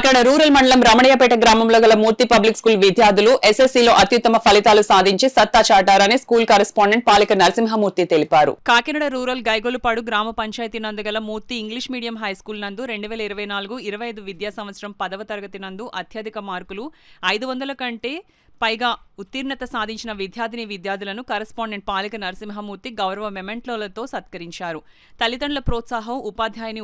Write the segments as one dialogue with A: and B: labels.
A: Kakinada rural మండలం రమణయ్యపేట గ్రామంలో గల మూర్తి పబ్లిక్ స్కూల్ విద్యార్థులు ఎస్ఎస్సీలో అత్యుత్తమ ఫలితాలు సాధించి సత్తా చాటారని స్కూల్ కరెస్పాండెంట్ పాలిక నరసింహమూర్తి తెలిపారు. కాకినాడ రూరల్ గైగొలుపాడు గ్రామ పంచాయతీ నందు గల మూర్తి ఇంగ్లీష్ మీడియం హైస్కూల్ నందు 2024-25 విద్యా సంవత్సరం 10వ తరగతి నందు అత్యధిక మార్కులు 500 కంటే పైగా ఉత్తీర్ణత సాధించిన విద్యార్థులను కరెస్పాండెంట్ పాలిక నరసింహమూర్తి గౌరవ మెమెంటోలతో సత్కరించారు. తల్లిదండ్రుల ప్రోత్సాహం,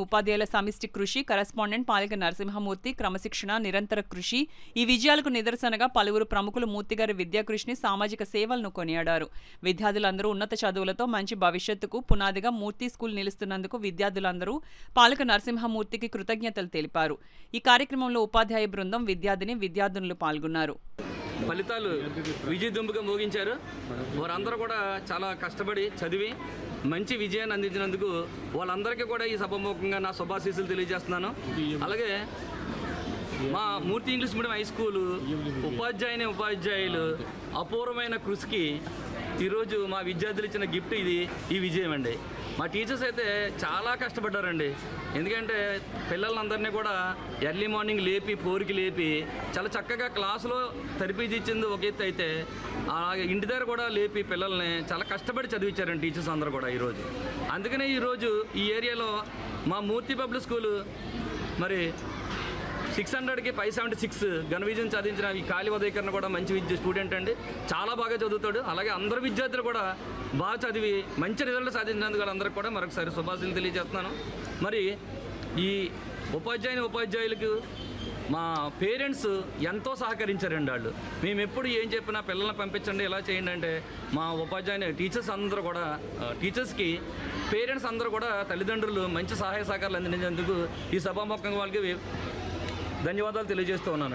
A: ఉపాధ్యాయుల సమిష్టి కృషి, కరెస్పాండెంట్ పాలిక నరసింహమూర్తి క్రమశిక్షణ, నిరంతర కృషి ఈ విజయాలకు నిదర్శనగా పలువురు ప్రముఖులు మూర్తిగారి విద్యాకృషిని, సామాజిక సేవలను కొనియాడారు. విద్యార్థులందరూ ఉన్నత చదువులతో మంచి భవిష్యత్తుకు పునాదిగా మూర్తి స్కూల్ నిలుస్తున్నందుకు విద్యార్థులందరూ పాలిక నరసింహమూర్తికి కృతజ్ఞతలు తెలిపారు. ఈ కార్యక్రమంలో ఉపాధ్యాయ బృందం, విద్యార్థులు పాల్గొన్నారు.
B: ఫలితాలు విజయదుంపుగా మోగించారు. వారందరూ కూడా చాలా కష్టపడి చదివి మంచి విజయాన్ని అందించినందుకు వాళ్ళందరికీ కూడా ఈ సభాముఖంగా నా శుభాశీస్సులు తెలియజేస్తున్నాను. అలాగే మా మూర్తి ఇంగ్లీష్ మీడియం హై స్కూలు ఉపాధ్యాయులు అపూర్వమైన కృషికి ఈరోజు మా విద్యార్థులు ఇచ్చిన గిఫ్ట్ ఈ విజయం అండి. మా టీచర్స్ అయితే చాలా కష్టపడ్డారండి. ఎందుకంటే పిల్లలందరినీ కూడా ఎర్లీ మార్నింగ్ లేపి 4కి లేపి చాలా చక్కగా క్లాసులో తరబిదిచ్చింది ఒక ఎత్తు అయితే ఇంటి దగ్గర కూడా లేపి పిల్లల్ని చాలా కష్టపడి చదివించారండి టీచర్స్ అందరూ కూడా ఈరోజు. అందుకనే ఈరోజు ఈ ఏరియాలో మా మూర్తి పబ్లిక్ స్కూలు మరి 600కి 576 ఘన విజయం సాధించిన ఈ కాళీ ఉదయకరణ కూడా మంచి స్టూడెంట్ అండి. చాలా బాగా చదువుతాడు. అలాగే అందరు విద్యార్థులు కూడా బాగా చదివి మంచి రిజల్ట్ సాధించినందుకు వాళ్ళందరికీ కూడా మరొకసారి శుభాశీస్సులు తెలియజేస్తున్నాను. మరి ఈ ఉపాధ్యాయులకు మా పేరెంట్స్ ఎంతో సహకరించారండి. వాళ్ళు మేము ఎప్పుడు ఏం చెప్పినా పిల్లల్ని పంపించండి, ఇలా చేయండి అంటే మా టీచర్స్కి పేరెంట్స్ అందరూ కూడా తల్లిదండ్రులు మంచి సహాయ సహకారాలు అందించేందుకు ఈ సభాముఖంగా వాళ్ళకి ధన్యవాదాలు తెలియజేస్తూ ఉన్నాను.